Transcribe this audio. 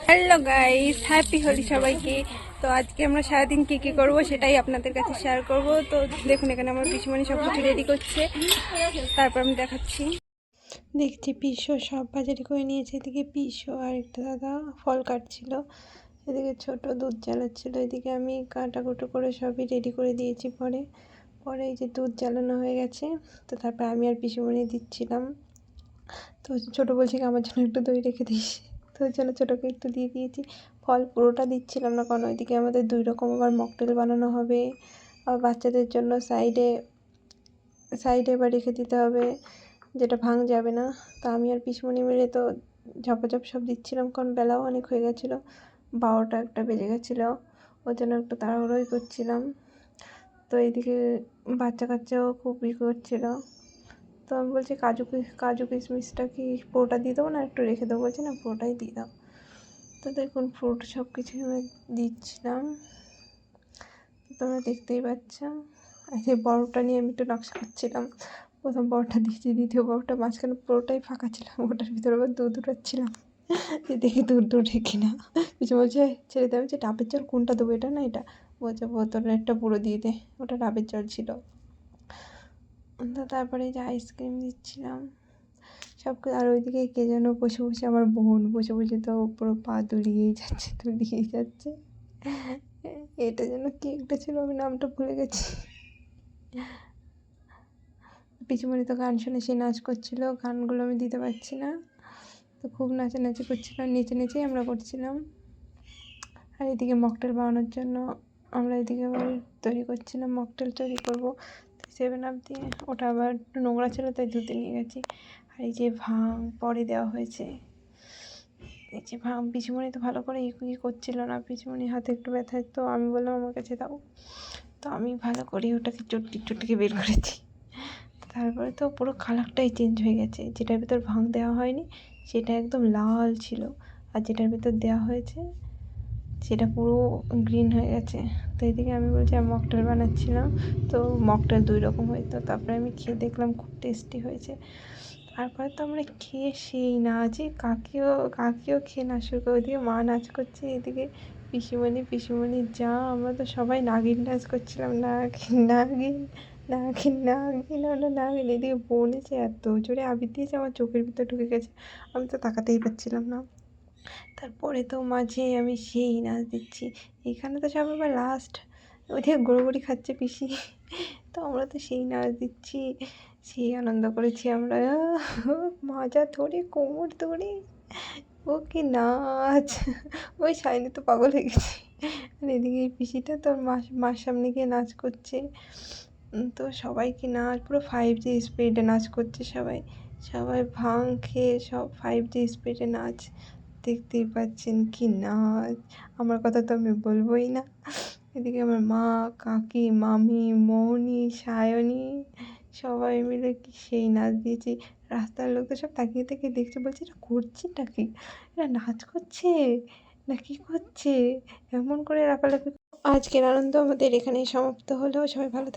Hello guys, happy Holi সবাইকে। তো আজকে আমরা সারাদিন কি কি করব সেটাই আপনাদের কাছে শেয়ার করব। তো দেখুন, এখানে আমার পিসিমণি সব কিছু রেডি করছে, তারপর আমি দেখাচ্ছি। দেখছি পিসো সব বাজারে করে নিয়েছে। এদিকে পিসো আর একটা দাদা ফল কাটছিল, এদিকে ছোট দুধ জ্বালাচ্ছিল, এদিকে আমি কাটাকুটো করে সবই রেডি করে দিয়েছি। পরে পরে এই যে দুধ জ্বালানো হয়ে গেছে, তো তারপর আমি আর পিসিমণি দিচ্ছিলাম। তো ছোটো বলছি কি আমার জন্য একটু দই রেখে দিস, তো ওই জন্য ছোটোকে একটু দিয়ে দিয়েছি। ফল পুরোটা দিচ্ছিলাম না, কারণ ওইদিকে আমাদের 2 রকম আবার মকটেল বানানো হবে, আর বাচ্চাদের জন্য সাইডে সাইডে এবার রেখে দিতে হবে, যেটা ভাঙ যাবে না। তো আমি আর পিসমণি মিলে তো ঝপাঝপ সব দিচ্ছিলাম, কারণ বেলাও অনেক হয়ে গেছিলো, 12টা 1টা বেজে গেছিলো, ওই জন্য একটু তাড়াহুড়োই করছিলাম। তো এইদিকে বাচ্চা কাচ্চাও খুব করছিলো। তো আমি বলছি কাজু কিশমিশটা কি পুরোটা দিয়ে দেবো না একটু রেখে দেবো, বলছি না পুরোটাই দিয়ে দাও। তো দেখুন ফ্রুট সব কিছুই আমি দিচ্ছিলাম, তোমরা দেখতেই পাচ্ছ। আর এই বড়টা নিয়ে আমি একটু নকশা করছিলাম। প্রথম বড়টা দিয়েছি, দ্বিতীয় বড়টা মাঝখানে পুরোটাই ফাঁকা ছিল, ওটার ভিতরে আবার দুধ উঠাচ্ছিলাম যে দেখি দুধ রেখি না। কিছু বলছে ছেড়ে দেওয়া হচ্ছে, ডাবের জল কোনটা দেবো, এটা না এটা, বলছে বোতলেরটা পুরো দিয়ে দে, ওটা ডাবের জল ছিল। তো তারপরে এই যে আইসক্রিম দিচ্ছিলাম সব। আর ওইদিকে কে যেন বসে বসে, আমার বোন বসে বসে তো পুরো পা দুলিয়েই যাচ্ছে। এটা যেন কি একটা ছিল, আমি নামটা ভুলে গেছি। পিছুমণি তো গান শুনে সে নাচ করছিল, গানগুলো আমি দিতে পারছি না, তো খুব নাচানাচি করছিলাম, নেচে নেচেই আমরা করছিলাম। আর এদিকে মকটেল বানানোর জন্য আমরা এদিকে আবার তৈরি করছিলাম, মকটেল তৈরি করবো। 7 আপ দিয়ে, ওটা আবার একটু নোংরা ছিল তাই ধুতে নিয়ে গেছি। আর এই যে ভাং পরে দেওয়া হয়েছে, এই যে ভাং পিসিমণি তো ভালো করে ই করছিল না, পিসিমণির হাতে একটু ব্যথা, তো আমি বললাম আমার কাছে দাও, তো আমি ভালো করে ওটাকে চটকে বের করেছি। তারপরে তো পুরো কালারটাই চেঞ্জ হয়ে গেছে, যেটার ভিতর ভাং দেওয়া হয়নি সেটা একদম লাল ছিল, আর যেটার ভিতর দেওয়া হয়েছে সেটা পুরো গ্রিন হয়ে গেছে। তো এদিকে আমি বলছি আমি মকটেল বানাচ্ছিলাম, তো মকটেল 2 রকম হয়তো। তারপরে আমি খেয়ে দেখলাম খুব টেস্টি হয়েছে। তারপরে তো আমরা খেয়ে সেই নাচে কাকিও খেয়ে নাচ শুরু করে, ওইদিকে মা নাচ করছে, এদিকে পিসিমণি যা, আমরা তো সবাই নাগিন ডান্স করছিলাম, নাগিন। এদিকে বোন এসে এত জোরে আবির দিয়েছে আমার চোখের ভিতর ঢুকে গেছে, আমি তো তাকাতেই পারছিলাম না। তারপরে তো মাঝে আমি সেই নাচ দিচ্ছি, এখানে তো সব আবার লাস্ট ওইদিকে গড়গড়ি খাচ্ছে পিসি, তো আমরা তো সেই নাচ দিচ্ছি, সেই আনন্দ করেছি আমরা। মাজা ধরে কোমর ধরে, ও কি নাচ, ওই সাইনে তো পাগল হয়ে গেছে। আর এদিকে এই পিসিটা তো মার সামনে গিয়ে নাচ করছে। তো সবাই কি নাচ, পুরো 5G স্পিডে নাচ করছে সবাই, সবাই ভাং খেয়ে সব 5G স্পিডে নাচ, দেখতেই পাচ্ছেন কি নাচ, আমার কথা তো আমি বলবোই না। এদিকে আমার মা, কাকি, মামি, মৌনি, সায়নী সবাই মিলে কি সেই নাচ দিয়েছি। রাস্তার লোক তো সব তাকিয়ে তাকিয়ে দেখছে, বলছে এটা করছেটা কি, এরা নাচ করছে না কি করছে, এমন করে লাফালাফি। আজকের আনন্দ আমাদের এখানেই সমাপ্ত হলো, সবাই ভালো